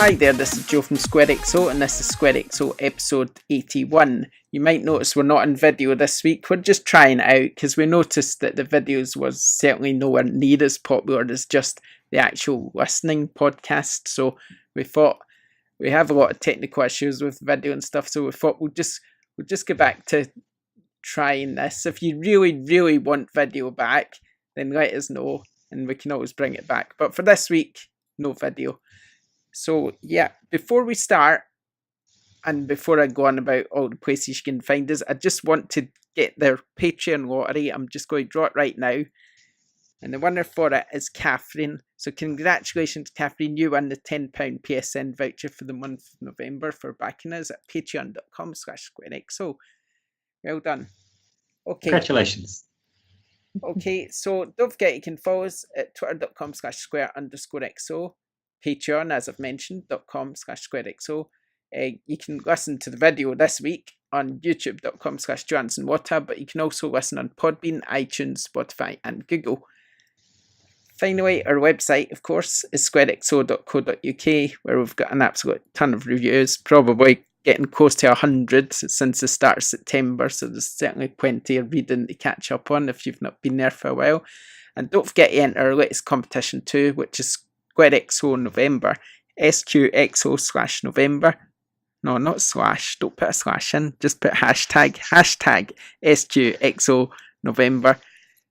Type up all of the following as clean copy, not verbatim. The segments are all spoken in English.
Hi there, this is Joe from SquareXO, and this is SquareXO episode 81. You might notice we're not in video this week. We're just trying it out because we noticed that the videos was certainly nowhere near as popular as just the actual listening podcast. So we thought we have a lot of technical issues with video and stuff, so we thought we'll just get back to trying this. If you really want video back, then let us know and we can always bring it back. But for this week, no video. So yeah, before we start and before I go on about all the places you can find us, I just want to get their Patreon lottery. I'm just going to draw it right now. And the winner for it is Catherine. So congratulations, Catherine. You won the £10 PSN voucher for the month of November for backing us at patreon.com/SquareXO. Well done. Okay. Congratulations. Okay, so don't forget you can follow us at twitter.com/square_XO. Patreon, as I've mentioned, .com/SquareXO. You can listen to the video this week on youtube.com/JohansonWater, but you can also listen on Podbean, iTunes, Spotify, and Google. Finally, our website, of course, is squarexo.co.uk, where we've got an absolute ton of reviews, probably getting close to 100 since the start of September, so there's certainly plenty of reading to catch up on if you've not been there for a while. And don't forget to enter our latest competition too, which is SquareXO November, SQXO/November. No, not slash, don't put a slash in, just put hashtag SQXO November.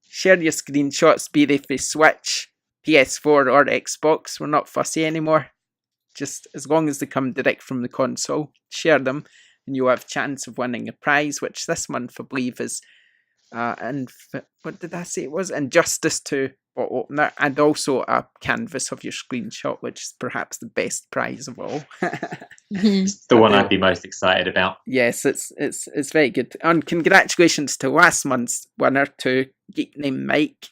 Share your screenshots, be they for Switch, PS4 or Xbox. We're not fussy anymore. Just as long as they come direct from the console, share them and you'll have a chance of winning a prize, which this month I believe is, and what did I say it was? Injustice 2 bottle opener, and also a canvas of your screenshot, which is perhaps the best prize of all. It's the one I'd be most excited about. Yes, it's very good. And congratulations to last month's winner, to Geek Named Mike,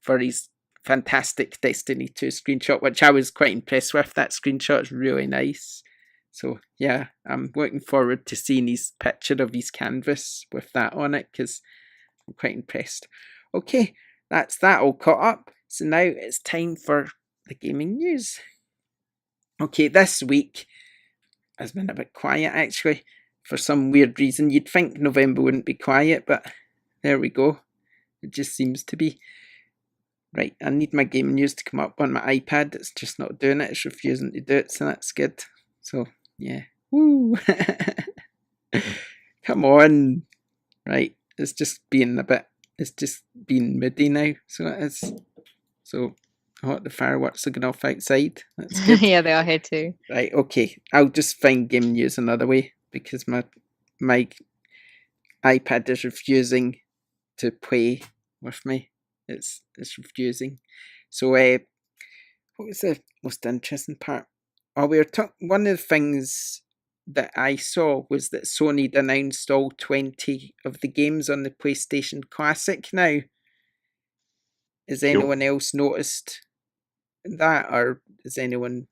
for his fantastic Destiny 2 screenshot, which I was quite impressed with. That screenshot is really nice. So yeah, I'm looking forward to seeing his picture of his canvas with that on it, because I'm quite impressed. Okay, that's that all caught up. So now it's time for the gaming news. Okay, this week has been a bit quiet actually, for some weird reason. You'd think November wouldn't be quiet, but there we go. It just seems to be. Right, I need my gaming news to come up on my iPad. It's just not doing it. It's refusing to do it, so that's good. So, yeah. Woo! Come on! Right, it's just being moody now, so it is. So, the fireworks are going off outside. That's good. Yeah, they are here too. Right, okay. I'll just find gaming news another way, because my iPad is refusing to play with me. It's refusing. So, what was the most interesting part? Oh, one of the things that I saw was that Sony'd announced all 20 of the games on the PlayStation Classic now. Has anyone else noticed that, or has anyone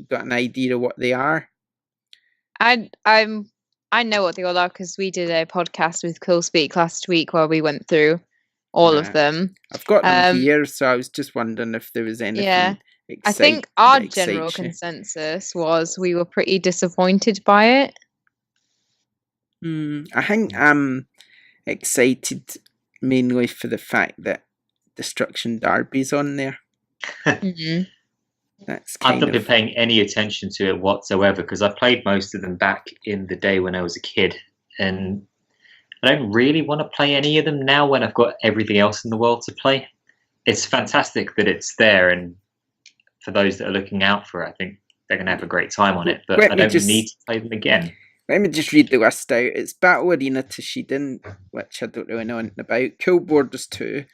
got an idea of what they are? I know what they all are because we did a podcast with Cool Speak last week where we went through all of them. I've got them here, so I was just wondering if there was anything. Yeah, I think our general consensus was we were pretty disappointed by it. I think I'm excited mainly for the fact that Destruction Derby's on there. Mm-hmm. I've not been paying any attention to it whatsoever because I played most of them back in the day when I was a kid, and I don't really want to play any of them now when I've got everything else in the world to play. It's fantastic that it's there, and for those that are looking out for it, I think they're going to have a great time on it, but I don't need to play them again. Let me just read the list out. It's Battle Arena Toshiden, which I don't really know anything about. Cool Borders 2,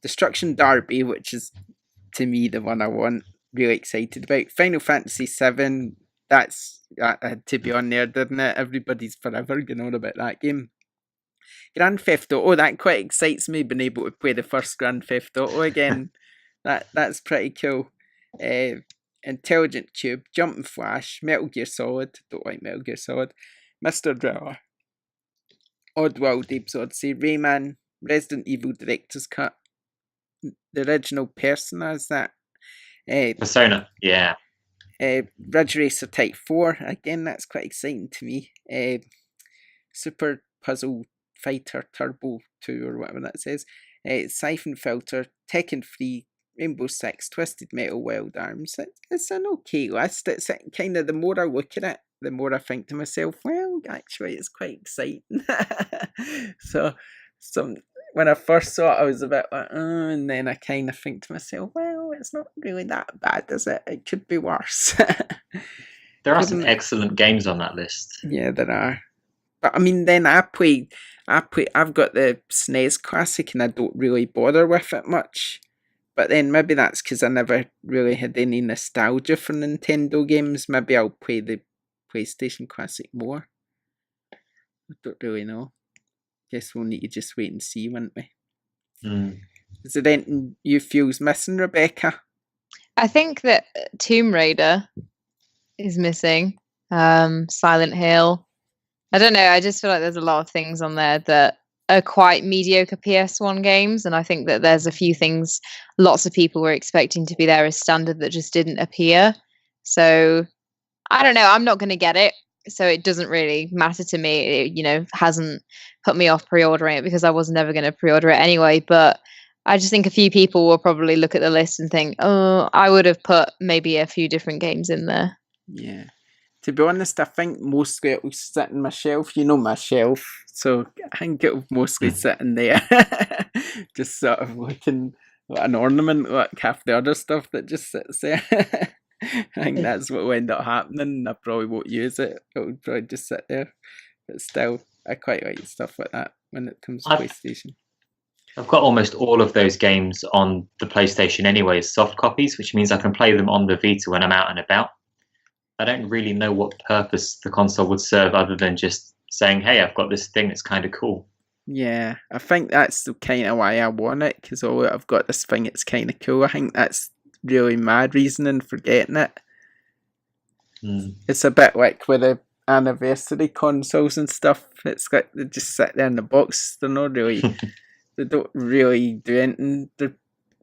Destruction Derby, which is, to me, the one I want. Really excited about. Final Fantasy 7, that had to be on there, didn't it? Everybody's forever going on about that game. Grand Theft Auto, that quite excites me, being able to play the first Grand Theft Auto again. That's pretty cool. Intelligent Cube, Jumping Flash, Metal Gear Solid, don't like Metal Gear Solid, Mr. Driller, Oddworld, Abe's Odyssey, Rayman, Resident Evil Director's Cut, the original Persona, is that? Persona, yeah. Ridge Racer Type 4, again, that's quite exciting to me. Super Puzzle Fighter Turbo 2, or whatever that says. Siphon Filter, Tekken 3, Rainbow Six, Twisted Metal, Wild Arms. It's an okay list. It's kind of, the more I look at it, the more I think to myself, well, actually, it's quite exciting. So, when I first saw it, I was a bit like, and then I kind of think to myself, well, it's not really that bad, is it? It could be worse. There are some excellent games on that list. Yeah, there are. But I mean, then I've got the SNES Classic and I don't really bother with it much. But then maybe that's because I never really had any nostalgia for Nintendo games. Maybe I'll play the PlayStation Classic more. I don't really know. Guess we'll need to just wait and see, won't we? Is there anything you feel's missing, Rebecca? I think that Tomb Raider is missing. Silent Hill. I don't know. I just feel like there's a lot of things on there that are quite mediocre PS1 games, and I think that there's a few things lots of people were expecting to be there as standard that just didn't appear. So I don't know. I'm not going to get it, so it doesn't really matter to me. It, hasn't put me off pre-ordering it because I was never going to pre-order it anyway. But I just think a few people will probably look at the list and think, oh, I would have put maybe a few different games in there. Yeah. To be honest, I think mostly it will sit in my shelf. You know my shelf. So I think it will mostly sit in there. Just sort of looking like an ornament, like half the other stuff that just sits there. I think that's what will end up happening. I probably won't use it. It will probably just sit there. But still, I quite like stuff like that when it comes to PlayStation. I've got almost all of those games on the PlayStation anyway as soft copies, which means I can play them on the Vita when I'm out and about. I don't really know what purpose the console would serve other than just saying, hey, I've got this thing that's kind of cool. Yeah, I think that's the kind of why I want it, because I've got this thing that's kind of cool. I think that's really my reasoning for getting it. It's a bit like with the anniversary consoles and stuff. It's like they just sit there in the box. They're not really, they don't really do anything. They're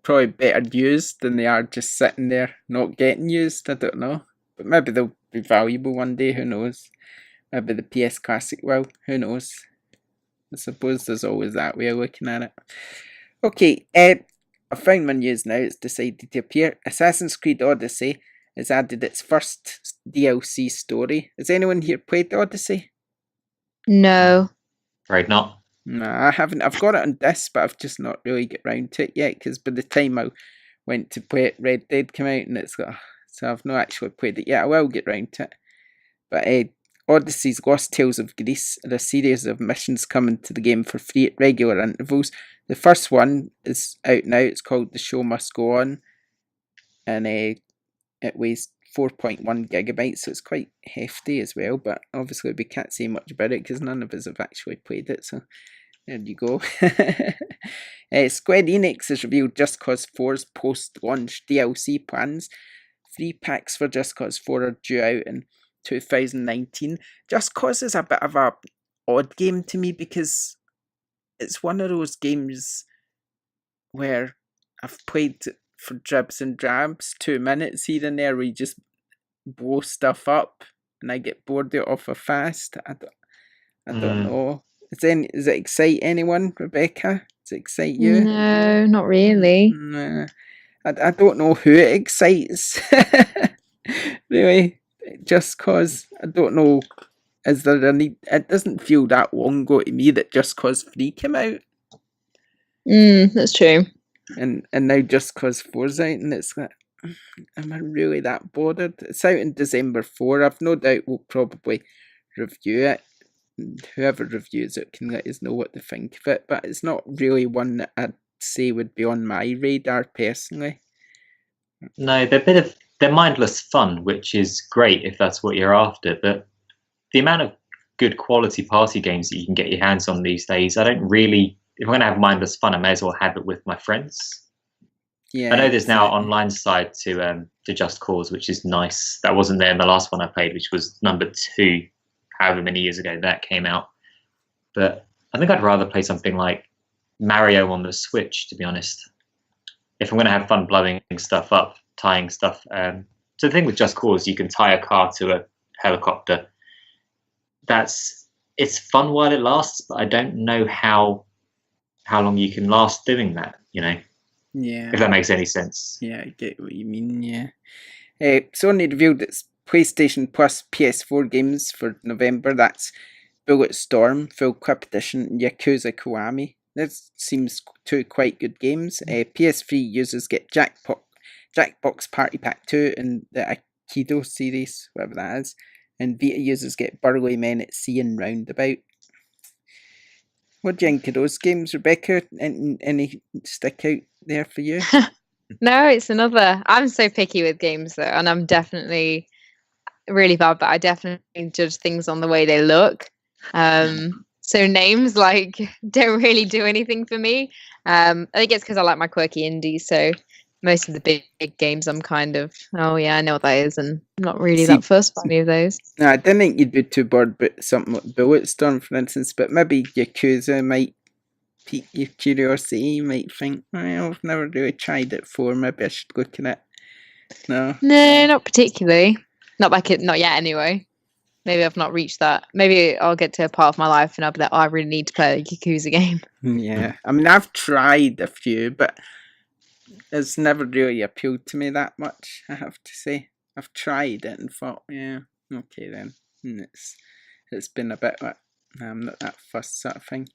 probably better used than they are just sitting there not getting used. I don't know. But maybe they'll be valuable one day, who knows? Maybe the PS Classic will, who knows? I suppose there's always that way of looking at it. Okay, I found my news now, it's decided to appear. Assassin's Creed Odyssey has added its first DLC story. Has anyone here played Odyssey? No. Right, not. No, I haven't. I've got it on disc, but I've just not really got round to it yet, because by the time I went to play it, Red Dead came out, and it's got... So I've not actually played it yet. I will get round to it. But Odyssey's Lost Tales of Greece are a series of missions coming to the game for free at regular intervals. The first one is out now. It's called The Show Must Go On. And it weighs 4.1 gigabytes, so it's quite hefty as well. But obviously we can't say much about it because none of us have actually played it. So there you go. Square Enix has revealed Just Cause 4's post-launch DLC plans. 3 packs for Just Cause 4 are due out in 2019. Just Cause is a bit of a odd game to me because it's one of those games where I've played for dribs and drabs, 2 minutes here and there where you just blow stuff up and I get bored of it awful fast. I don't know. Does it excite anyone, Rebecca? Does it excite you? No, not really. Nah. I don't know who it excites. Really, Just Cause. I don't know. Is there a need? It doesn't feel that long ago to me that Just Cause 3 came out. That's true. And now Just Cause 4's out, and it's like, am I really that bothered? It's out in December 4. I've no doubt we'll probably review it. Whoever reviews it can let us know what they think of it, but it's not really one that I'd say would be on my radar personally. No, they're mindless fun, which is great if that's what you're after, but the amount of good quality party games that you can get your hands on these days, if I'm going to have mindless fun, I may as well have it with my friends. Yeah, I know there's now an online side to Just Cause, which is nice. That wasn't there in the last one I played, which was number 2, however many years ago that came out. But I think I'd rather play something like Mario on the Switch, to be honest. If I'm going to have fun blowing stuff up, tying stuff, So the thing with Just Cause, you can tie a car to a helicopter. It's fun while it lasts, but I don't know how long you can last doing that. Yeah. If that makes any sense. Yeah, I get what you mean. Yeah. Sony revealed its PlayStation Plus PS4 games for November. That's Bulletstorm, Full Clip Edition, and Yakuza Kiwami. This seems two quite good games. PS3 users get Jackbox Party Pack 2 and the Aikido series, whatever that is. And Vita users get Burly Men at Sea and Roundabout. What do you think of those games, Rebecca? Any stick out there for you? No, it's another. I'm so picky with games though, and I'm definitely really bad, but I definitely judge things on the way they look. So names like don't really do anything for me. I think it's because I like my quirky indies. So most of the big games, I'm kind of, oh yeah, I know what that is, and I'm not really that fussed by any of those. No, I didn't think you'd be too bored with something like Bulletstorm, for instance, but maybe Yakuza might pique your curiosity. You might think, well, I've never really tried it before, maybe I should look at it. No, not particularly. Not yet anyway. Maybe I've not reached that. Maybe I'll get to a part of my life and I'll be like, I really need to play a Yakuza game. Yeah, I mean, I've tried a few, but it's never really appealed to me that much, I have to say. I've tried it and thought, yeah, okay then. And it's been a bit like, I'm not that fussed sort of thing.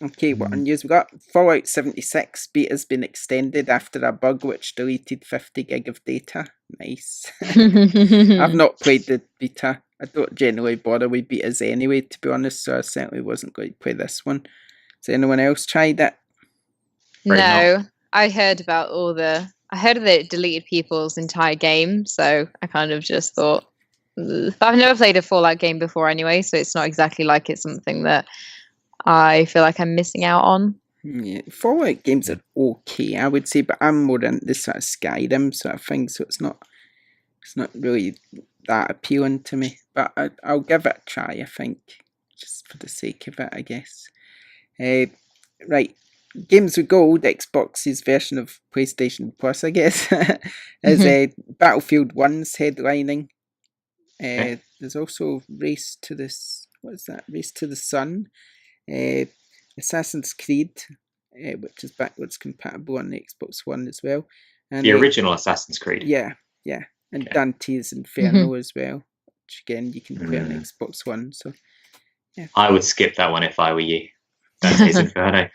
Okay, what news we got? Fallout 76 beta's been extended after a bug which deleted 50 gig of data. Nice. I've not played the beta. I don't generally bother with betas anyway, to be honest, so I certainly wasn't going to play this one. Has anyone else tried it? No, I heard about I heard that it deleted people's entire game, so I kind of just thought, ugh. But I've never played a Fallout game before anyway, so it's not exactly like it's something that I feel like I'm missing out on. Yeah, Fallout games are okay, I would say, but I'm more into this sort of Skyrim sort of thing, so it's not really that appealing to me. But I'll give it a try, I think, just for the sake of it, I guess. Right, Games with Gold, Xbox's version of PlayStation Plus, I guess, is Battlefield 1's headlining. There's also Race to the Sun. Assassin's Creed, which is backwards compatible on the Xbox One as well. And the original Assassin's Creed. Yeah. And Dante's Inferno as well, which again you can play on Xbox One. So yeah. I would skip that one if I were you. Dante's Inferno.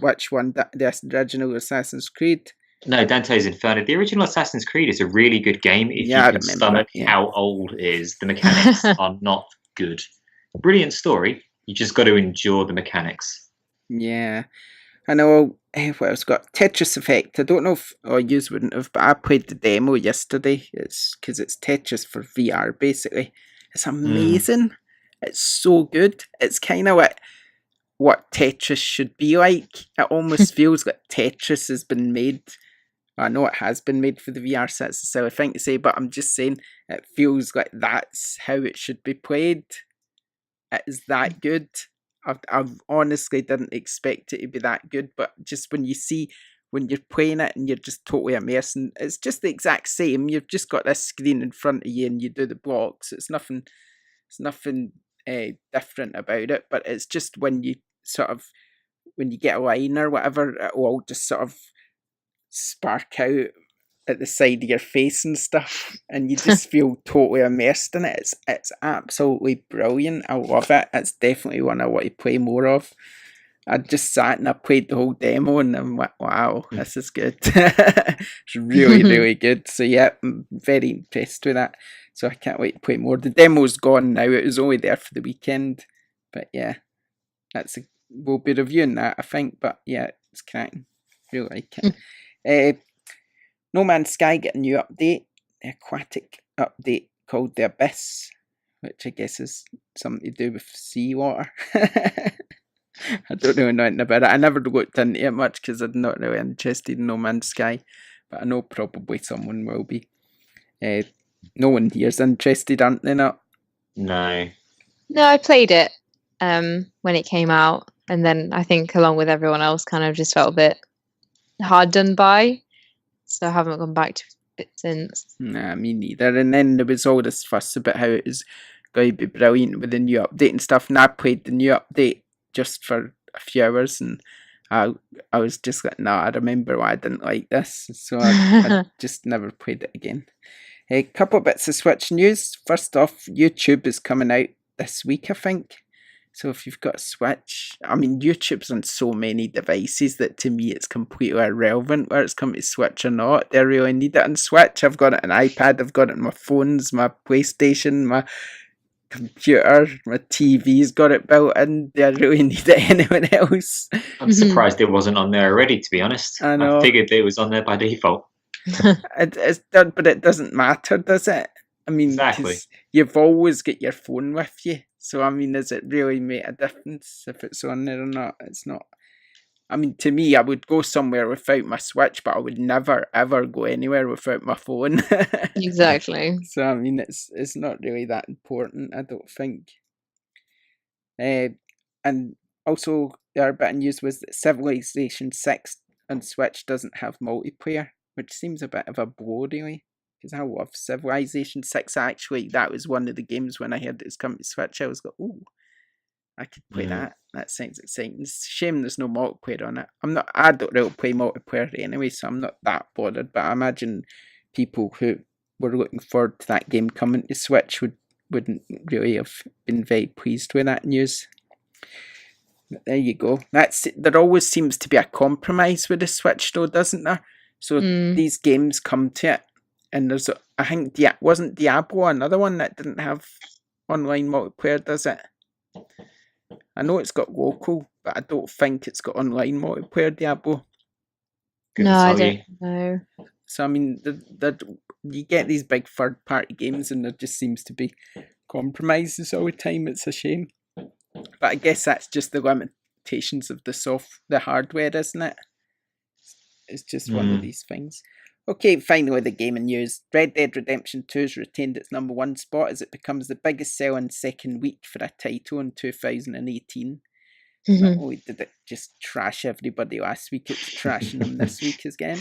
Which one? The original Assassin's Creed? No, Dante's Inferno. The original Assassin's Creed is a really good game if you can stomach how old it is. The mechanics are not good. Brilliant story. You just got to endure the mechanics. Yeah. I know what else got? Tetris Effect. I don't know if you wouldn't have, but I played the demo yesterday. It's because it's Tetris for VR, basically. It's amazing. It's so good. It's kind of like what Tetris should be like. It almost feels like Tetris has been made. I know it has been made for the VR, so that's a silly thing to say, but I'm just saying it feels like that's how it should be played. It is that good. I honestly didn't expect it to be that good, but just when you're playing it and you're just totally immersed, and it's just the exact same. You've just got this screen in front of you and you do the blocks. It's nothing different about it, but it's just when you get a line or whatever, it will all just sort of spark out at the side of your face and stuff, and you just feel totally immersed in it. It's absolutely brilliant. I love it. It's definitely one I want to play more of. I just sat and I played the whole demo and I'm like, wow, this is good. It's really, really good. So yeah, I'm very impressed with that. So I can't wait to play more. The demo's gone now. It was only there for the weekend. But yeah, we'll be reviewing that, I think. But yeah, it's cracking. Really like it. No Man's Sky get a new update, the aquatic update called The Abyss, which I guess is something to do with seawater. I don't really know anything about it. I never looked into it much because I'm not really interested in No Man's Sky, but I know probably someone will be. No one here's interested, aren't they? Not? No, I played it when it came out, and then I think along with everyone else kind of just felt a bit hard done by. So I haven't gone back to bit since. Nah, me neither. And then there was all this fuss about how it was going to be brilliant with the new update and stuff. And I played the new update just for a few hours, and I was just like, nah, I remember why I didn't like this. So I just never played it again. A couple bits of Switch news. First off, YouTube is coming out this week, I think. So if you've got a Switch, I mean, YouTube's on so many devices that to me it's completely irrelevant whether it's coming to Switch or not. I really need it on Switch. I've got it on iPad, I've got it on my phones, my PlayStation, my computer, my TV's got it built in. Do I really need it anywhere else? I'm surprised it wasn't on there already, to be honest. I know. I figured it was on there by default. It's done, but it doesn't matter, does it? I mean, Exactly. You've always got your phone with you. So, I mean, does it really make a difference if it's on there or not? It's not. I mean, to me, I would go somewhere without my Switch, but I would never, ever go anywhere without my phone. Exactly. So, I mean, it's not really that important, I don't think. And also, the other bit of news was that Civilization 6 on Switch doesn't have multiplayer, which seems a bit of a blow, really. Because I love Civilization 6. Actually, that was one of the games when I heard it was coming to Switch. I was like, ooh, I could play that. That sounds exciting. It's a shame there's no multiplayer on it. I don't really play multiplayer anyway, so I'm not that bothered. But I imagine people who were looking forward to that game coming to Switch wouldn't really have been very pleased with that news. But there you go. There always seems to be a compromise with the Switch, though, doesn't there? So these games come to it. And there's, I think, wasn't Diablo another one that didn't have online multiplayer, does it? I know it's got local, but I don't think it's got online multiplayer, Diablo. No, I don't know. So, I mean, you get these big third-party games and there just seems to be compromises all the time. It's a shame. But I guess that's just the limitations of the hardware, isn't it? It's just one of these things. Okay, finally the gaming news. Red Dead Redemption 2 has retained its number one spot as it becomes the biggest selling second week for a title in 2018. Not only did it just trash everybody last week, it's trashing them this week again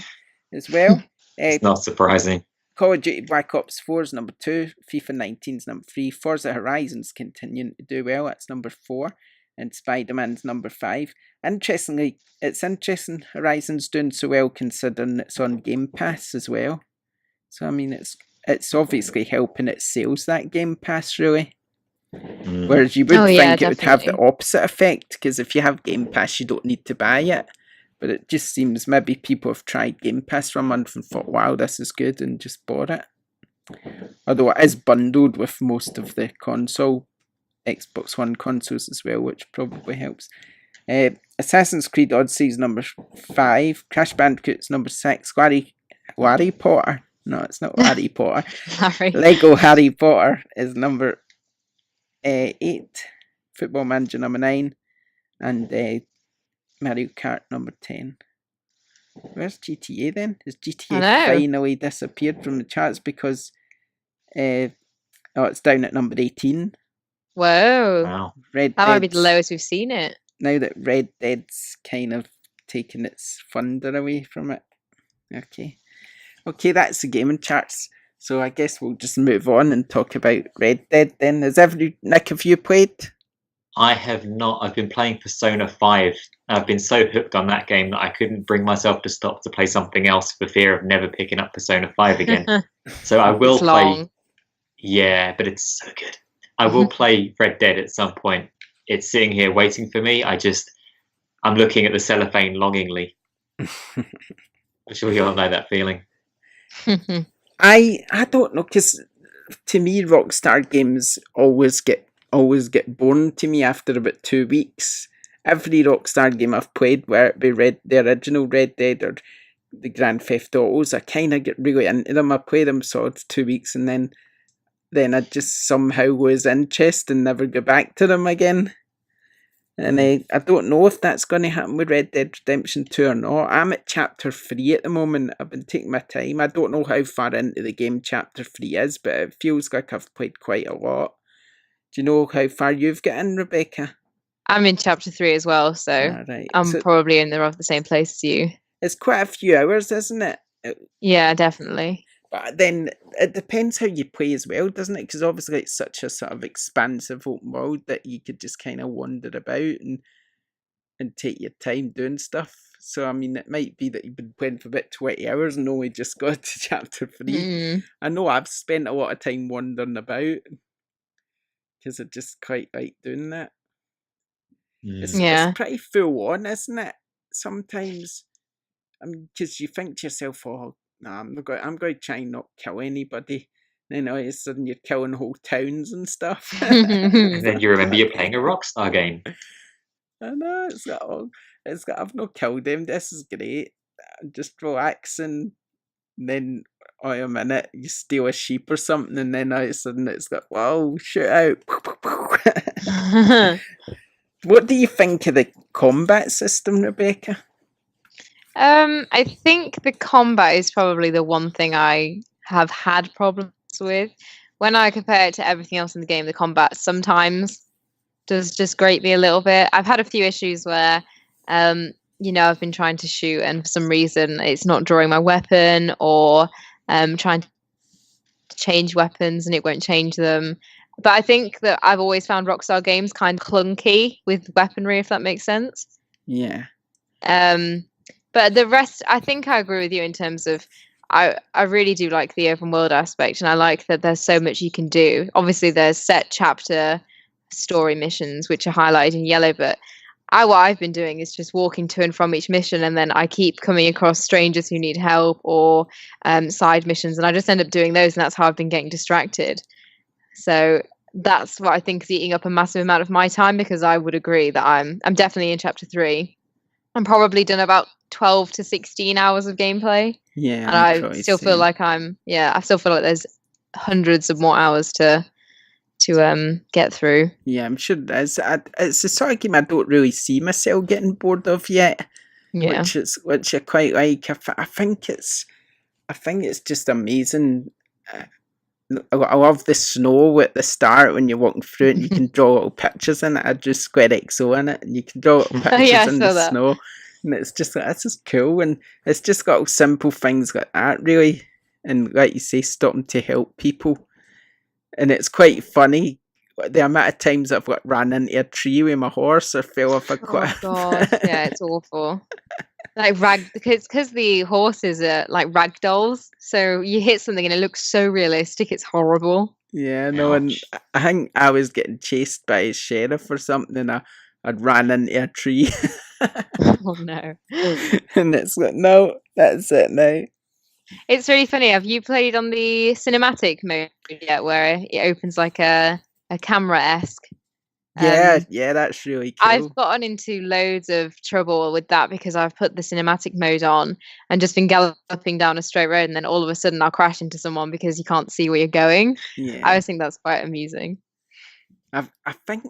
as well. It's not surprising. Call of Duty Black Ops 4 is number 2, FIFA 19 is number 3, Forza Horizon's continuing to do well, that's number 4, and Spider-Man's number 5. Interestingly, it's interesting Horizon's doing so well considering it's on Game Pass as well. So, I mean, it's obviously helping its sales, that Game Pass, really. Whereas you would think it would have the opposite effect, because if you have Game Pass, you don't need to buy it. But it just seems maybe people have tried Game Pass for a month and thought, wow, this is good, and just bought it. Although it is bundled with most of the Xbox One consoles as well, which probably helps. Assassin's Creed Odyssey is number 5. Crash Bandicoot's number 6. Larry Potter. No, it's not Larry Potter. Lego Harry Potter is number 8. Football Manager number 9. And Mario Kart number 10. Where's GTA then? Has GTA finally disappeared from the charts because it's down at number 18. Whoa. Wow. That might be the lowest we've seen it. Now that Red Dead's kind of taken its thunder away from it. Okay, that's the gaming charts. So I guess we'll just move on and talk about Red Dead then. Nick, have you played? I have not. I've been playing Persona 5. I've been so hooked on that game that I couldn't bring myself to stop to play something else for fear of never picking up Persona 5 again. So I will play. Long. Yeah, but it's so good. I will play Red Dead at some point. It's sitting here waiting for me. I'm looking at the cellophane longingly. I'm sure you all know that feeling. I don't know, because to me, Rockstar games always get boring to me after about 2 weeks. Every Rockstar game I've played, where it be the original Red Dead or the Grand Theft Autos, I kind of get really into them. I play them sort of 2 weeks and then I just somehow lose interest and never go back to them again. And I don't know if that's going to happen with Red Dead Redemption 2 or not. I'm at chapter 3 at the moment. I've been taking my time. I don't know how far into the game chapter 3 is, but it feels like I've played quite a lot. Do you know how far you've got in, Rebecca? I'm in chapter 3 as well, so I'm probably in the same place as you. It's quite a few hours, isn't it? Yeah, definitely. But then it depends how you play as well, doesn't it? Because obviously it's such a sort of expansive open world that you could just kind of wander about and take your time doing stuff. So, I mean, it might be that you've been playing for about 20 hours and only just got to chapter 3. I know I've spent a lot of time wandering about because I just quite like doing that. It's pretty full on, isn't it? Sometimes, I mean, because you think to yourself, oh, no, I'm going to try and not kill anybody. Then all of a sudden you're killing whole towns and stuff. And then you remember you're playing a Rockstar game. I know, I've not killed them. This is great. Just relaxing. And then, a minute, you steal a sheep or something, and then all of a sudden it's got, whoa, shoot out. What do you think of the combat system, Rebecca? I think the combat is probably the one thing I have had problems with. When I compare it to everything else in the game, the combat sometimes does just grate me a little bit. I've had a few issues where, I've been trying to shoot and for some reason it's not drawing my weapon, or trying to change weapons and it won't change them. But I think that I've always found Rockstar games kind of clunky with weaponry, if that makes sense. Yeah. But the rest, I think I agree with you in terms of I really do like the open world aspect, and I like that there's so much you can do. Obviously, there's set chapter story missions which are highlighted in yellow, but what I've been doing is just walking to and from each mission, and then I keep coming across strangers who need help or side missions, and I just end up doing those, and that's how I've been getting distracted. So that's what I think is eating up a massive amount of my time, because I would agree that I'm definitely in chapter 3. I'm probably done about 12 to 16 hours of gameplay. Yeah, and I still feel like I still feel like there's hundreds of more hours to get through. Yeah, I'm sure it's a sort of game I don't really see myself getting bored of yet. Yeah, which I quite like. I think it's just amazing. I love the snow at the start when you're walking through it, and you can draw little pictures in it. I drew SquareXO in it, and you can draw little pictures in the snow. And it's just that's just cool, and it's just got simple things like that, really. And like you say, stopping to help people, and it's quite funny the amount of times I've ran into a tree with my horse or fell off a cliff. Oh god, yeah, it's awful. Like because the horses are like rag dolls, so you hit something and it looks so realistic, it's horrible. Yeah, no, and I think I was getting chased by a sheriff or something, and I'd ran into a tree. Oh no. And it's like, no, that's it now. It's really funny. Have you played on the cinematic mode yet, where it opens like a camera-esque? Yeah, that's really cool. I've gotten into loads of trouble with that because I've put the cinematic mode on and just been galloping down a straight road, and then all of a sudden I'll crash into someone because you can't see where you're going. Yeah, I always think that's quite amusing. I think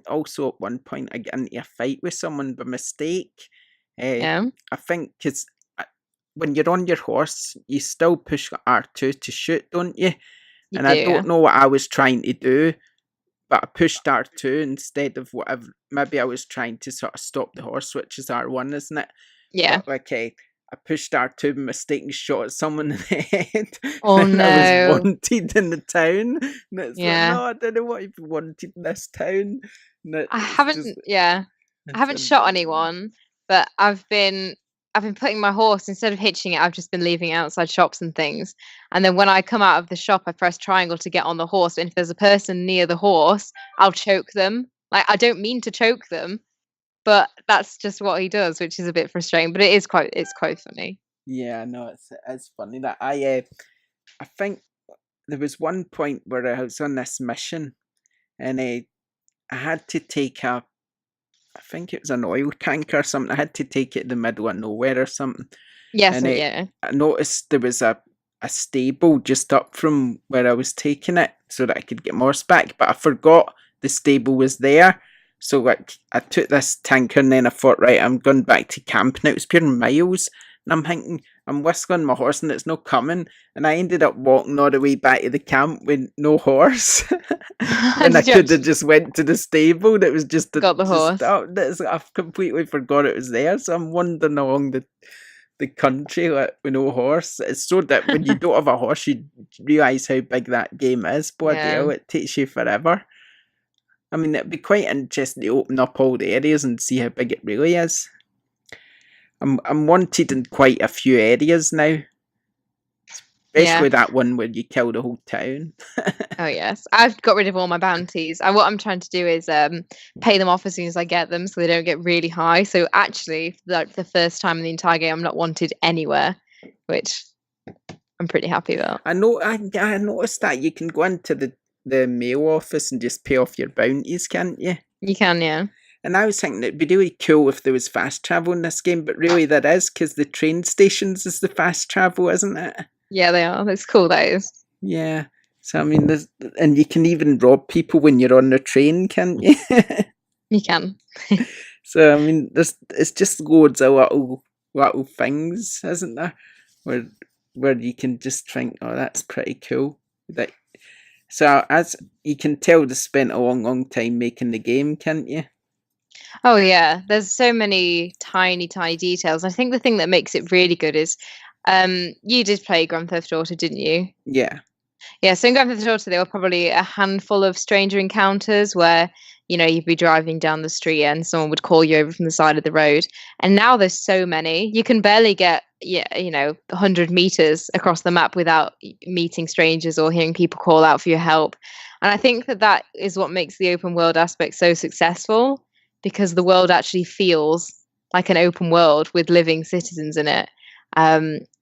also at one point I got into a fight with someone by mistake. Yeah. I think because when you're on your horse, you still push R2 to shoot, don't you? I don't know what I was trying to do, but I pushed R2 instead of whatever. Maybe I was trying to sort of stop the horse, which is R1, isn't it? Yeah. But, I pushed R2 by mistake and shot at someone in the head. Oh no! I was wanted in the town. And it's like, no, I don't know what you've been wanted in this town. I haven't shot anyone, but I've been putting my horse, instead of hitching it, I've just been leaving it outside shops and things. And then when I come out of the shop, I press triangle to get on the horse. And if there's a person near the horse, I'll choke them. Like, I don't mean to choke them, but that's just what he does, which is a bit frustrating. But it's quite funny. Yeah, no, it's funny that I think there was one point where I was on this mission, and I had to take I think it was an oil tanker or something. I had to take it in the middle of nowhere or something. Yes, and I noticed there was a stable just up from where I was taking it so that I could get more back, but I forgot the stable was there. So I took this tanker, and then I thought, right, I'm going back to camp, and it was pure miles. And I'm thinking, I'm whistling my horse and it's not coming. And I ended up walking all the way back to the camp with no horse. And I could have just went to the stable. That was just got the horse. I've completely forgot it was there. So I'm wandering along the country like, with no horse. It's so that when you don't have a horse, you realise how big that game is. Bloody hell, it takes you forever. I mean, it'd be quite interesting to open up all the areas and see how big it really is. I'm wanted in quite a few areas now. Especially that one where you kill the whole town. Oh, yes. I've got rid of all my bounties. What I'm trying to do is pay them off as soon as I get them so they don't get really high. So actually, like the first time in the entire game, I'm not wanted anywhere, which I'm pretty happy about. I noticed that you can go into the mail office and just pay off your bounties, can't you? You can, yeah. And I was thinking it'd be really cool if there was fast travel in this game, but really there is, because the train stations is the fast travel, isn't it? Yeah, they are. That's cool, that is. Yeah. So, I mean, and you can even rob people when you're on the train, can't you? You can. So, I mean, it's just loads of little things, isn't there? Where you can just think, oh, that's pretty cool. So, as you can tell, they spent a long time making the game, can't you? Oh, yeah. There's so many tiny, tiny details. I think the thing that makes it really good is you did play Grand Theft Auto, didn't you? Yeah. Yeah, so in Grand Theft Auto, there were probably a handful of stranger encounters where, you'd be driving down the street and someone would call you over from the side of the road. And now there's so many. You can barely get, 100 meters across the map without meeting strangers or hearing people call out for your help. And I think that is what makes the open world aspect so successful, because the world actually feels like an open world with living citizens in it.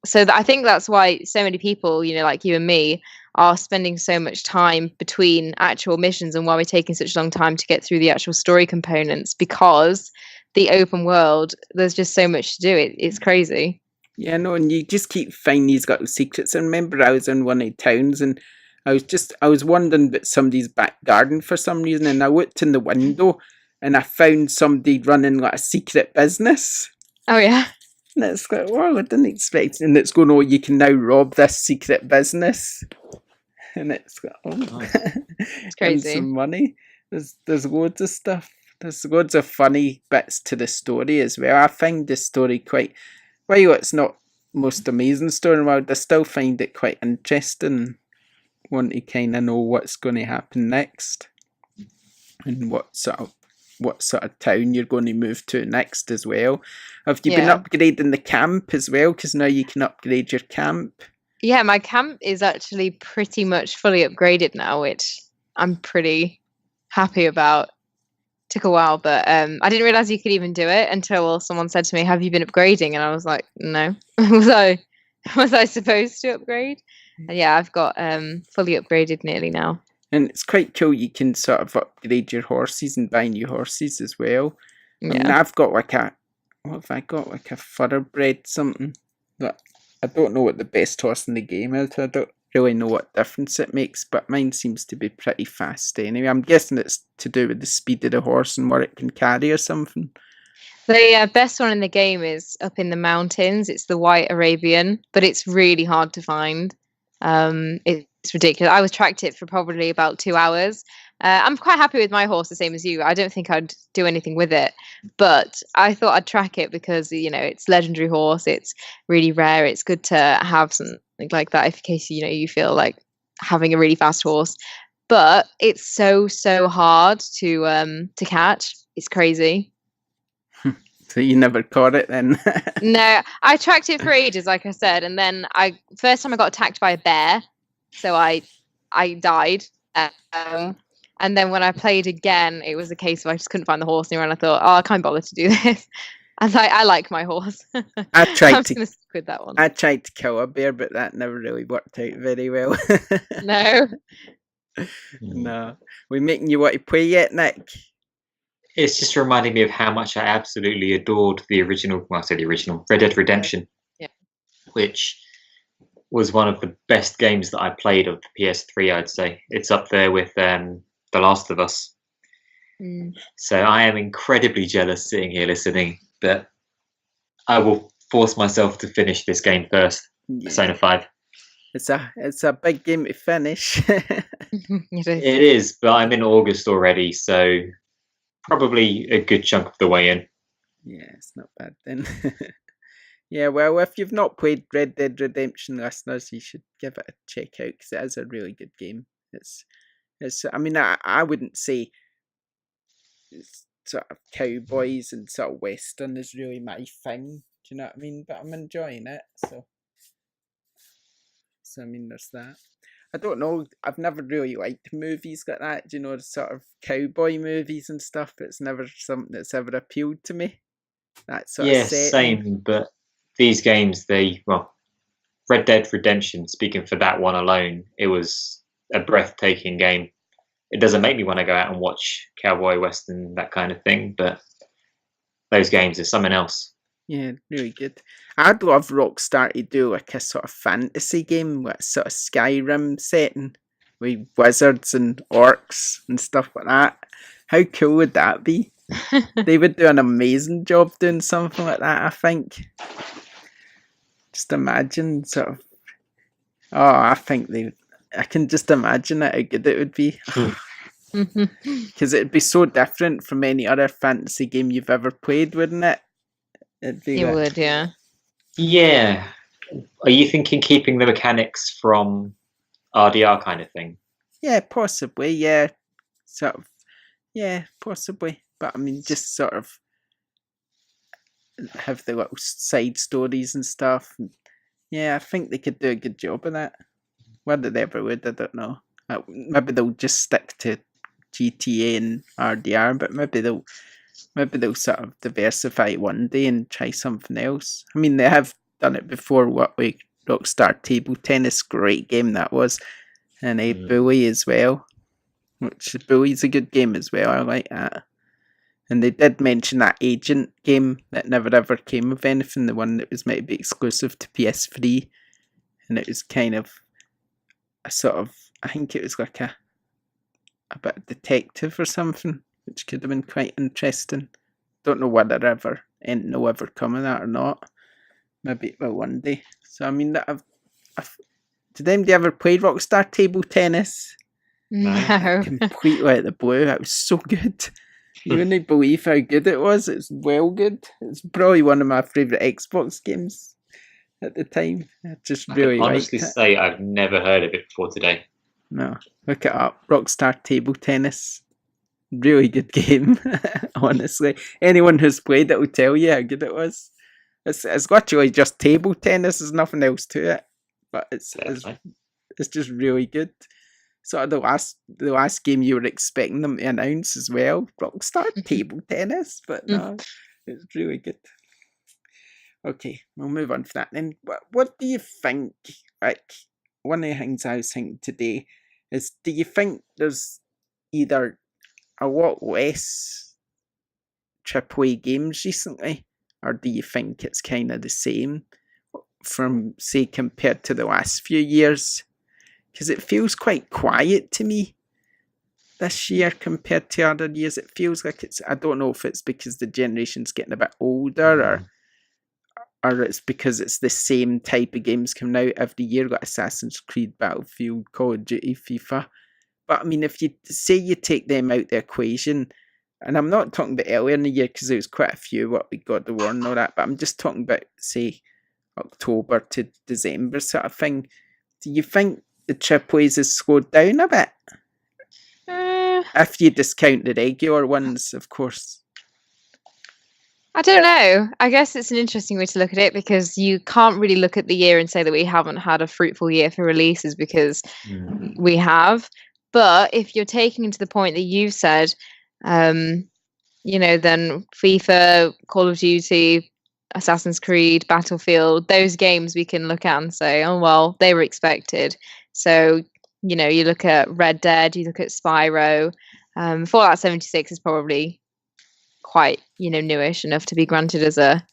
So I think that's why so many people, like you and me, are spending so much time between actual missions, and why we're taking such a long time to get through the actual story components, because the open world, there's just so much to do. It's crazy. Yeah, no, and you just keep finding these little secrets. I remember I was in one of the towns and I was wandering about somebody's back garden for some reason, and I looked in the window and I found somebody running like a secret business. Oh, yeah. And it's like, wow, I didn't expect it. And it's going, oh, you can now rob this secret business. And it's like, oh, it's crazy. And some money. There's loads of stuff. There's loads of funny bits to the story as well. I find the story quite, while it's not most amazing story in the world, I still find it quite interesting. Want to kind of know what's going to happen next, and what sort of town you're going to move to next as well. Have you been upgrading the camp as well? Because now you can upgrade your camp. Yeah, my camp is actually pretty much fully upgraded now, which I'm pretty happy about. Took a while, but I didn't realize you could even do it until someone said to me, "Have you been upgrading?" And I was like, "No." was I supposed to upgrade? And yeah, I've got fully upgraded nearly now. And it's quite cool. You can sort of upgrade your horses and buy new horses as well. Yeah. I mean, I've got what have I got? Like a thoroughbred something that I don't know what the best horse in the game is. I don't really know what difference it makes, but mine seems to be pretty fast anyway. I'm guessing it's to do with the speed of the horse and what it can carry or something. The best one in the game is up in the mountains. It's the White Arabian, but it's really hard to find. It's ridiculous. I was tracked it for probably about 2 hours. I'm quite happy with my horse, the same as you. I don't think I'd do anything with it, but I thought I'd track it because, it's legendary horse. It's really rare. It's good to have something like that in case, you feel like having a really fast horse. But it's so hard to catch. It's crazy. So you never caught it then? No, I tracked it for ages, like I said, and then first time I got attacked by a bear, so I died. And then when I played again, it was a case of I just couldn't find the horse anywhere, and I thought, I can't bother to do this. I like my horse. I tried I'm just gonna stick with that one. I tried to kill a bear, but that never really worked out very well. No. No. We're making you want to play yet, Nick? It's just reminding me of how much I absolutely adored the original, Red Dead Redemption. Yeah. Which was one of the best games that I played of the PS3, I'd say. It's up there with The Last of Us. Mm. So I am incredibly jealous sitting here listening, but I will force myself to finish this game first. Yeah. Persona 5. It's a big game to finish. It is, but I'm in August already, so probably a good chunk of the way in. Yeah, it's not bad then. Yeah, well, if you've not played Red Dead Redemption, listeners, you should give it a check out because it is a really good game. It's. I mean, I wouldn't say it's sort of cowboys and sort of western is really my thing. Do you know what I mean? But I'm enjoying it, so I mean, there's that. I don't know. I've never really liked movies like that. Do you know, the sort of cowboy movies and stuff? It's never something that's ever appealed to me. That sort of setting. Same. But these games, Red Dead Redemption. Speaking for that one alone, it was a breathtaking game. It doesn't make me want to go out and watch cowboy western, that kind of thing, but those games are something else. Yeah, really good. I'd love Rockstar to do like a sort of fantasy game with a sort of Skyrim setting with wizards and orcs and stuff like that. How cool would that be? They would do an amazing job doing something like that, I think. Just imagine sort of... I can just imagine it, how good it would be. Because it'd be so different from any other fantasy game you've ever played, wouldn't it? It would, yeah. Yeah. Are you thinking keeping the mechanics from RDR kind of thing? Yeah, possibly, yeah. Sort of, yeah, possibly. But I mean, just sort of have the little side stories and stuff. Yeah, I think they could do a good job of that. Whether they ever would, I don't know. Maybe they'll just stick to GTA and RDR, but maybe they'll sort of diversify one day and try something else. I mean, they have done it before. What with Rockstar Table Tennis, great game that was, and Bully as well. Which Bully's a good game as well. I like that. And they did mention that Agent game that never ever came of anything. The one that was meant to be exclusive to PS3, and it was kind of a sort of, I think it was like a bit of detective or something, which could have been quite interesting. Don't know whether anything will ever come of that or not. Maybe it will one day. So I mean, did anybody ever play Rockstar Table Tennis? No. Completely out of the blue. It was so good. You wouldn't believe how good it was. It's well good. It's probably one of my favourite Xbox games at the time. I just really liked it. I honestly say I've never heard of it before today. No, look it up. Rockstar Table Tennis. Really good game, honestly. Anyone who's played it will tell you how good it was. It's literally just table tennis. There's nothing else to it. But it's just really good. Sort of the last game you were expecting them to announce as well. Rockstar Table Tennis. But no, it's really good. Okay, we'll move on from that then. What do you think? Like, one of the things I was thinking today is, do you think there's either a lot less AAA games recently, or do you think it's kind of the same from, say, compared to the last few years? Because it feels quite quiet to me this year compared to other years. It feels like I don't know if it's because the generation's getting a bit older, or it's because it's the same type of games coming out every year, like Assassin's Creed, Battlefield, Call of Duty, FIFA. But I mean, if you say you take them out the equation, and I'm not talking about earlier in the year because there was quite a few, what we got the war and all that, but I'm just talking about, say, October to December sort of thing. Do you think the AAAs has slowed down a bit? If you discount the regular ones, of course. I don't know. I guess it's an interesting way to look at it, because you can't really look at the year and say that we haven't had a fruitful year for releases, because we have. But if you're taking into the point that you've said, then FIFA, Call of Duty, Assassin's Creed, Battlefield, those games we can look at and say, oh, well, they were expected. So, you look at Red Dead, you look at Spyro. Fallout 76 is probably quite, newish enough to be granted as a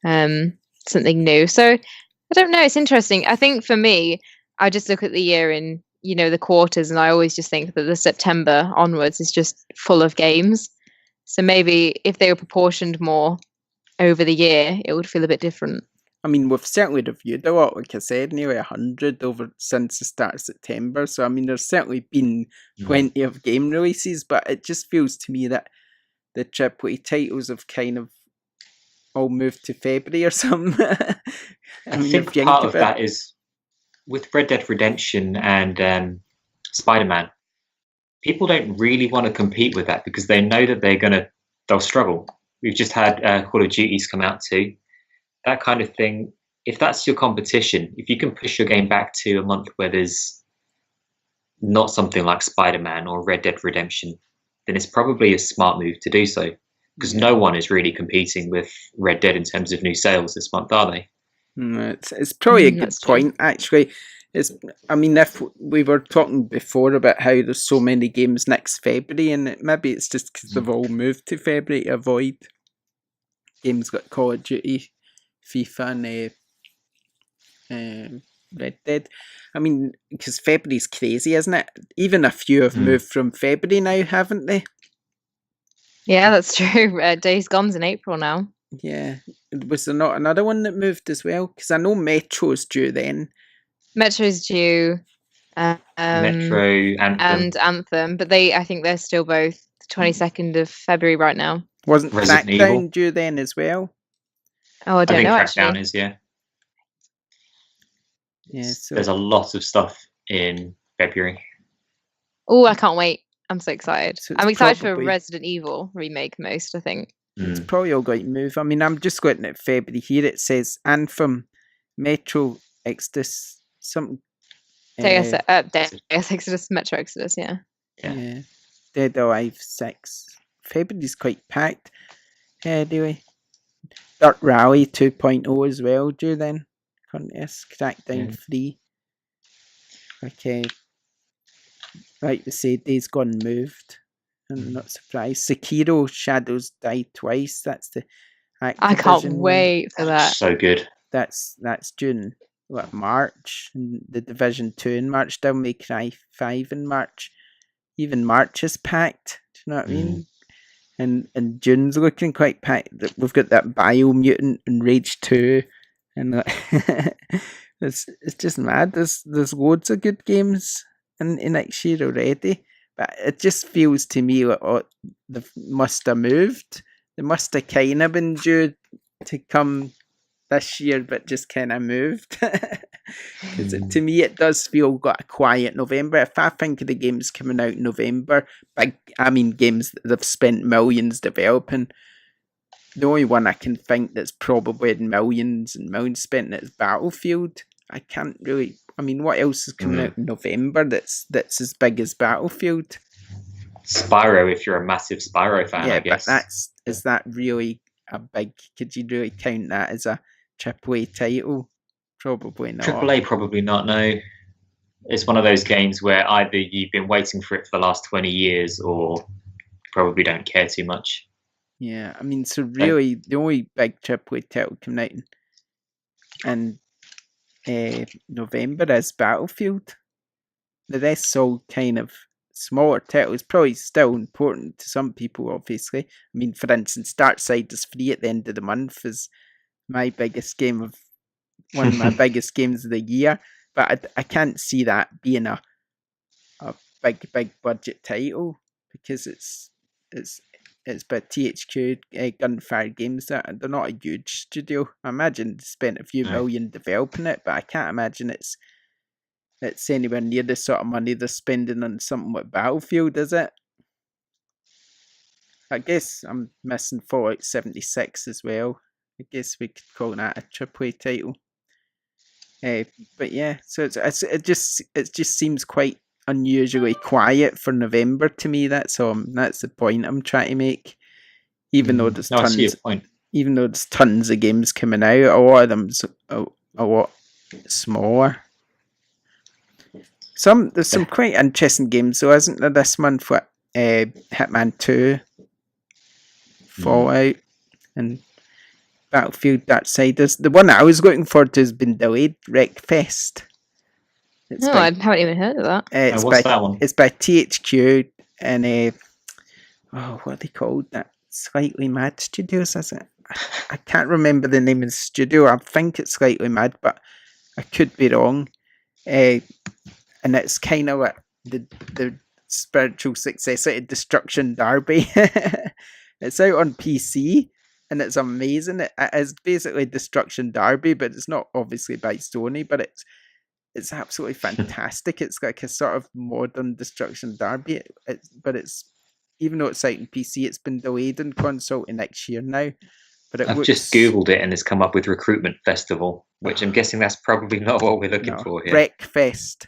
something new. So I don't know. It's interesting. I think for me, I just look at the year in, the quarters, and I always just think that the September onwards is just full of games. So maybe if they were proportioned more over the year, it would feel a bit different. I mean, we've certainly reviewed a lot, like I said, nearly 100 over since the start of September. So, I mean, there's certainly been plenty of game releases, but it just feels to me that the AAA titles have kind of all moved to February or something. I think part of that is with Red Dead Redemption and Spider-Man. People don't really want to compete with that because they know that they'll struggle. We've just had Call of Duty's come out too. That kind of thing. If that's your competition, if you can push your game back to a month where there's not something like Spider-Man or Red Dead Redemption, then it's probably a smart move to do so. Because no one is really competing with Red Dead in terms of new sales this month, are they? It's probably a good point, actually. If we were talking before about how there's so many games next February, and maybe it's just because they've all moved to February to avoid games like Call of Duty, FIFA, and Red Dead. I mean, because February's crazy, isn't it? Even a few have moved from February now, haven't they? Yeah, that's true. Days Gone's in April now. Yeah. Was there not another one that moved as well? Because I know Metro's due then. Metro's due. Metro, Anthem. And Anthem, but I think they're still both the 22nd of February right now. Wasn't Crackdown due then as well? Oh, I don't know, actually. I think Crackdown is, yeah. Yeah, so there's a lot of stuff in February. Oh, I can't wait. I'm so excited. So I'm excited for Resident Evil remake most, I think. It's probably all going to move. I mean, I'm just looking at February here. It says Anthem, Metro Exodus, something. Deus Exodus, Metro Exodus, yeah. Dead Alive 6. February's quite packed. Anyway, Dirt Rally 2.0 as well due then. Contest, Crackdown 3. Okay. Like to say, Days Gone moved. I'm not surprised. Sekiro Shadows Die Twice. That's the Activision I can't wait for that. So good. That's June. March. And the Division 2 in March. Devil May Cry 5 in March. Even March is packed. Do you know what I mean? And June's looking quite packed. We've got that Biomutant and Rage 2. And it's just mad. There's loads of good games in next year already. But it just feels to me like they must have moved. They must have kind of been due to come this year, but just kind of moved. Because to me, it does feel like a quiet November. If I think of the games coming out in November, games that they've spent millions developing, the only one I can think that's probably had millions and millions spent is Battlefield. I can't really. I mean, what else is coming out in November that's as big as Battlefield? Spyro, if you're a massive Spyro fan, I guess. But is that really a big? Could you really count that as a AAA title? Probably not. AAA, probably not. No, it's one of those games where either you've been waiting for it for the last 20 years, or probably don't care too much. Yeah, I mean, so really, the only big AAA title coming out in November is Battlefield. The rest's all kind of smaller titles, probably still important to some people, obviously. I mean, for instance, Darksiders 3 at the end of the month is my biggest game of one of my biggest games of the year. But I can't see that being a big budget title because it's by THQ Gunfire Games. They're not a huge studio. I imagine they spent a few million developing it, but I can't imagine it's anywhere near the sort of money they're spending on something like Battlefield, is it? I guess I'm missing Fallout 76 as well. I guess we could call that a AAA title. But yeah, so it just seems quite unusually quiet for November to me. That's the point I'm trying to make. Even though there's tons of games coming out, a lot of them's a lot smaller. There's some quite interesting games, though, isn't there? This month, what Hitman 2, Fallout, and Battlefield Darksiders. The one I was looking forward to has been delayed. Wreckfest. I haven't even heard of that. What's that one? It's by THQ and what are they called? That Slightly Mad Studios, is it? I can't remember the name of the studio. I think it's Slightly Mad, but I could be wrong. And it's kind of like the spiritual successor to Destruction Derby. It's out on PC, and it's amazing. It is basically Destruction Derby, but it's not obviously by Sony, but it's absolutely fantastic. It's like a sort of modern Destruction Derby, but it's even though it's out in PC, it's been delayed in console to next year now. But I've just Googled it and it's come up with Recruitment Festival, which I'm guessing that's probably not what we're looking for here. Wreckfest.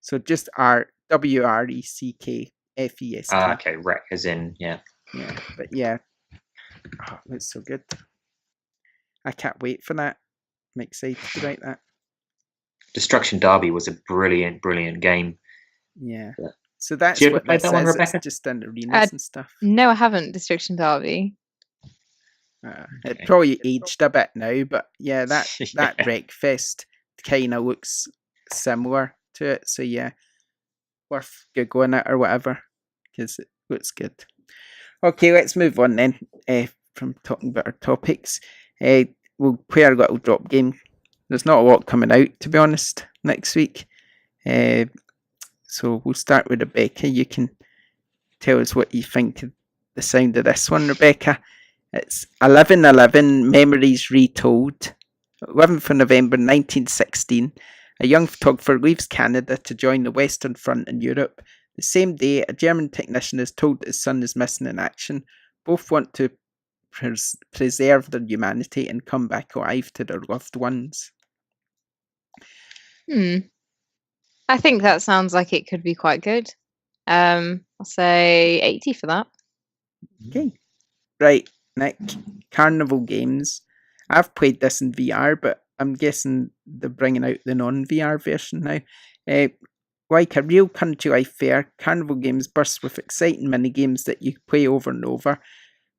So just WRECKFEST. Okay, Wreck as in, yeah. Yeah, but yeah. Oh, it's so good. I can't wait for that. I'm excited about that. Destruction Derby was a brilliant, brilliant game. Yeah. So that's Did you ever what play this that one, is. Rebecca? It's just in arenas and stuff. No, I haven't. Destruction Derby. It probably aged a bit now, but yeah, that Yeah. Wreckfest kind of looks similar to it. So yeah, worth googling it or whatever because it looks good. Okay, let's move on then from talking about our topics. We'll play our little drop game. There's not a lot coming out, to be honest, next week. So we'll start with Rebecca. You can tell us what you think of the sound of this one, Rebecca. It's 11/11 Memories Retold. 11th of November 1916. A young photographer leaves Canada to join the Western Front in Europe. The same day, a German technician is told that his son is missing in action. Both want to preserve their humanity and come back alive to their loved ones. I think that sounds like it could be quite good. I'll say 80 for that. Okay. Right, Nick. Carnival Games. I've played this in VR, but I'm guessing they're bringing out the non-VR version now. Like a real country life fair, Carnival Games bursts with exciting mini-games that you play over and over.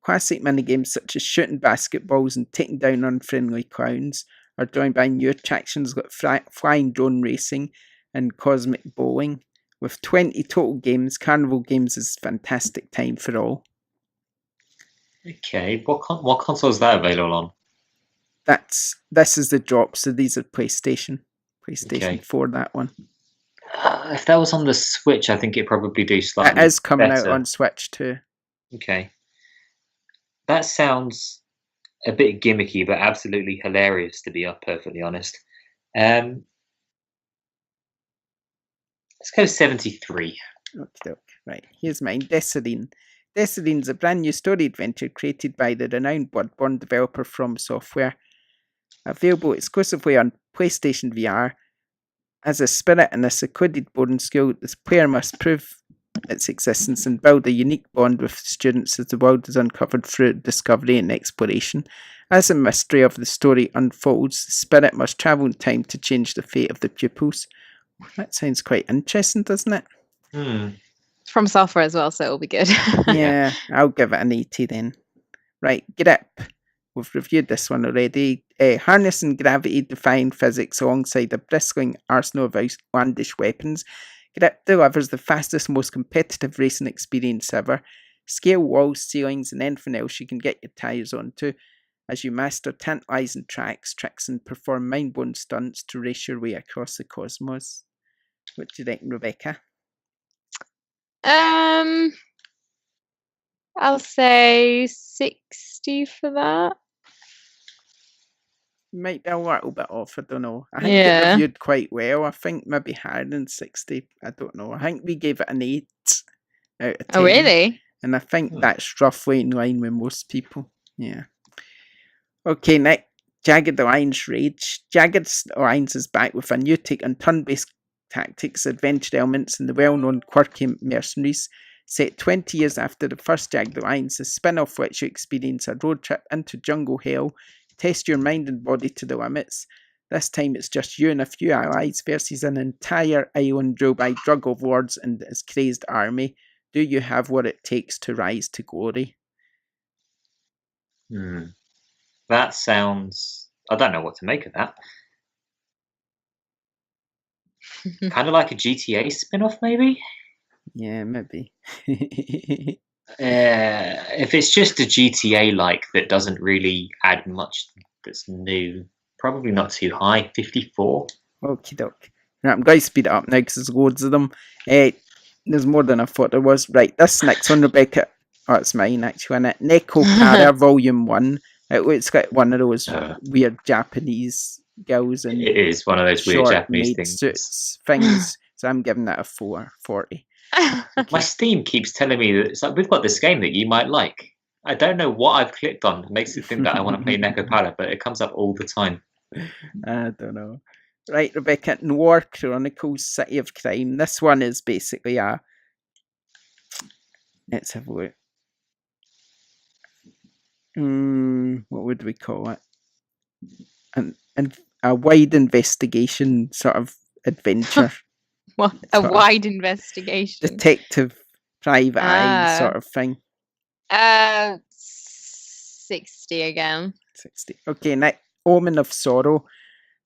Classic mini-games such as shooting basketballs and taking down unfriendly clowns are joined by new attractions like flying drone racing and cosmic bowling. With 20 total games, Carnival Games is a fantastic time for all. Okay, what console is that available on? This is the drop, so these are PlayStation Okay. 4, that one. If that was on the Switch, I think it'd probably do slightly It is coming better. out on Switch too. Okay. That sounds a bit gimmicky, but absolutely hilarious, to be perfectly honest. Let's go 73. Okay. Right, here's mine. Desireen. Desireen's a brand new story adventure created by the renowned Bloodborne developer From Software. Available exclusively on PlayStation VR. As a spirit in a secluded boarding school, this player must prove its existence and build a unique bond with students as the world is uncovered through discovery and exploration. As the mystery of the story unfolds, the spirit must travel in time to change the fate of the pupils. That sounds quite interesting, doesn't it? From Software as well, so it'll be good. Yeah, I'll give it an 80 then. Right, Grip. We've reviewed this one already. Harnessing gravity-defying physics alongside a bristling arsenal of outlandish weapons, Grip delivers the fastest, most competitive racing experience ever. Scale walls, ceilings, and anything else you can get your tyres onto as you master tantalising tracks, tricks, and perform mind-blowing stunts to race your way across the cosmos. What do you reckon, Rebecca? I'll say 60 for that. Might be a little bit off, I don't know. I think it reviewed quite well. I think maybe higher than 60. I don't know. I think we gave it an 8 out of 10. Oh, really? And I think that's roughly in line with most people. Yeah. Okay, Nick. Jagged Alliance Rage. Jagged Alliance is back with a new take on turn-based tactics, adventure elements, and the well-known quirky mercenaries. Set 20 years after the first Jagged Alliance, the spin-off lets you experience a road trip into jungle hell, test your mind and body to the limits. This time it's just you and a few allies versus an entire island ruled by drug overlords and his crazed army. Do you have what it takes to rise to glory? That sounds... I don't know what to make of that. Kind of like a GTA spin-off, maybe? Yeah, maybe. If it's just a GTA-like that doesn't really add much that's new, probably not too high. 54. Okie doke. Right, I'm going to speed it up now because there's loads of them. There's more than I thought there was. Right, this next one, Rebecca. Oh, it's mine actually, isn't it? Neko Para Volume 1. It looks like one of those weird Japanese girls in It is one of those weird Japanese maid things. suits things. So I'm giving that a 440. Okay. My Steam keeps telling me that it's like, we've got this game that you might like. I don't know what I've clicked on that makes it think that I want to play Neko Para, but it comes up all the time. I don't know. Right, Rebecca, Noir Chronicles City of Crime. This one is basically let's have a look. What would we call it? And a wide investigation sort of adventure. What? Wide investigation. Detective private eye sort of thing. 60 again. 60. Okay, next, Omen of Sorrow.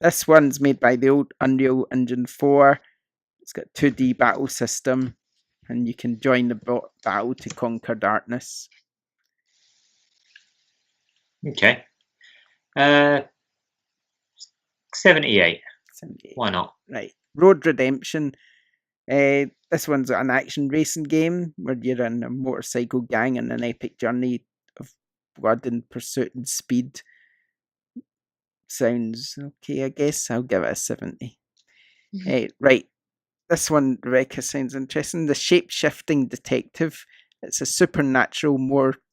This one's made by the old Unreal Engine 4. It's got 2D battle system, and you can join the battle to conquer darkness. Okay. 78. Why not? Right. Road Redemption. This one's an action racing game where you're in a motorcycle gang on an epic journey of blood and pursuit and speed. Sounds okay, I guess. I'll give it a 70. Right. This one, Rebecca, sounds interesting. The Shape-Shifting Detective. It's a supernatural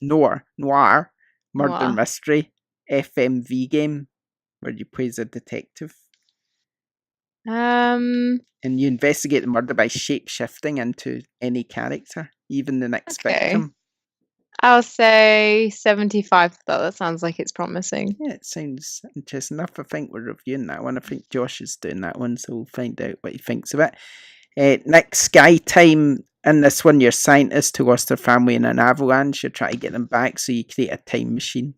noir murder mystery FMV game where you play as a detective. And you investigate the murder by shape-shifting into any character, even the next victim. I'll say 75 for that. That sounds like it's promising. Yeah, it sounds interesting enough. I think we're reviewing that one. I think Josh is doing that one, so we'll find out what he thinks of it. Next, Sky Time. In this one, you're a scientist who lost their family in an avalanche. You try to get them back, so you create a time machine.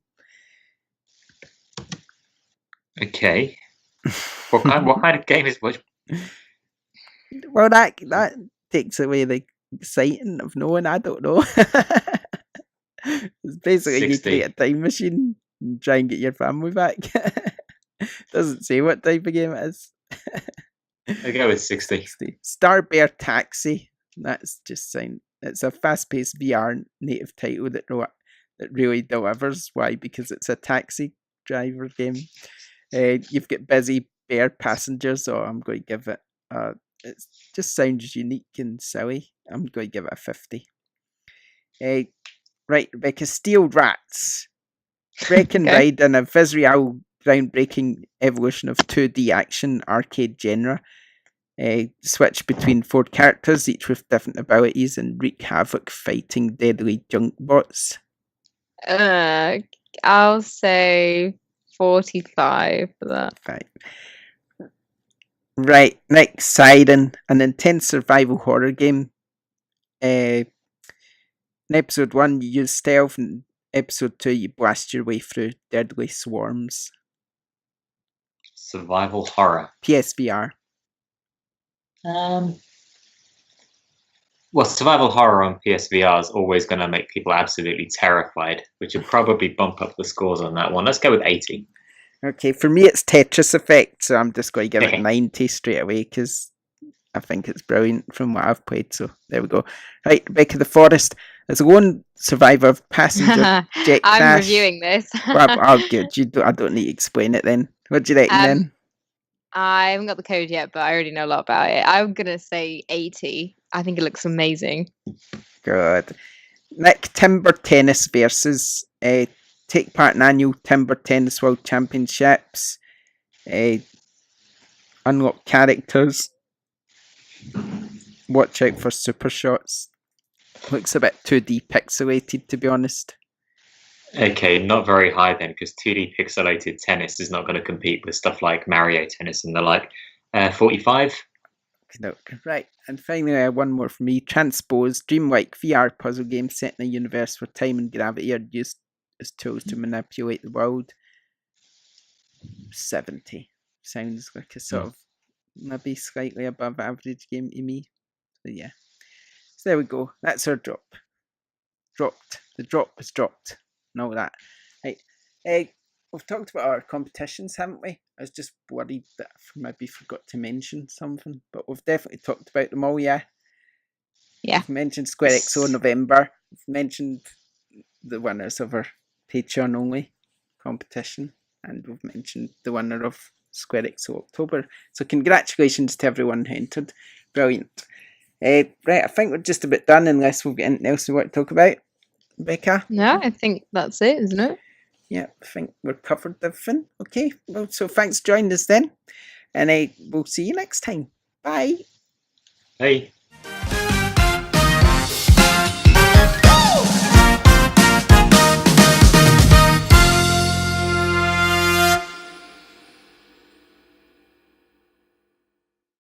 Okay. What kind of game is what? Well, that takes away the exciting of knowing. I don't know. It's basically 60. You create a time machine and try and get your family back. Doesn't say what type of game it is. I go with 60. Star Bear Taxi. That's just saying it's a fast-paced VR native title that really delivers. Why? Because it's a taxi driver game. You've got busy bear passengers, so I'm going to give it. It just sounds unique and silly. I'm going to give it a 50. Right, Rebecca, Steel Rats. Break and Ride in a visual groundbreaking evolution of 2D action arcade genre. Switch between 4 characters, each with different abilities, and wreak havoc fighting deadly junk bots. I'll say 45 for that. 5. Right, next, Siren, an intense survival horror game. In episode 1, you use stealth, and episode 2, you blast your way through deadly swarms. Survival horror. PSVR. Well, survival horror on PSVR is always going to make people absolutely terrified, which will probably bump up the scores on that one. Let's go with 80. Okay, for me it's Tetris Effect, so I'm just going to give it 90 straight away because I think it's brilliant from what I've played. So there we go. Right, Rebecca the Forest. As a lone survivor of passenger jet crash. I'm reviewing this. Well, good. I don't need to explain it then. What do you reckon then? I haven't got the code yet, but I already know a lot about it. I'm going to say 80. I think it looks amazing. Good. Nick, Timber Tennis versus take part in annual Timber Tennis World Championships. Unlock characters. Watch out for super shots. Looks a bit 2D pixelated, to be honest. Okay, not very high then, because 2D pixelated tennis is not going to compete with stuff like Mario Tennis and the like. 45. Right, and finally one more for me. Transpose, dreamlike VR puzzle game set in a universe where time and gravity are used as tools to manipulate the world. 70. Sounds like a sort of maybe slightly above average game to me. So yeah. So there we go. That's our drop. Dropped. The drop was dropped. And all that. Right. We've talked about our competitions, haven't we? I was just worried that I maybe forgot to mention something, but we've definitely talked about them all, yeah? Yeah. We've mentioned SquareXO November. mentioned the winners of our Patreon only competition, and we've mentioned the winner of SquareXO October. So congratulations to everyone who entered. Brilliant. Right, I think we're just about done unless we've got anything else we want to talk about. Becca? No, I think that's it, isn't it? Yeah, I think we're covered everything. Okay, well, so thanks for joining us then, and we'll see you next time. Bye. Hey.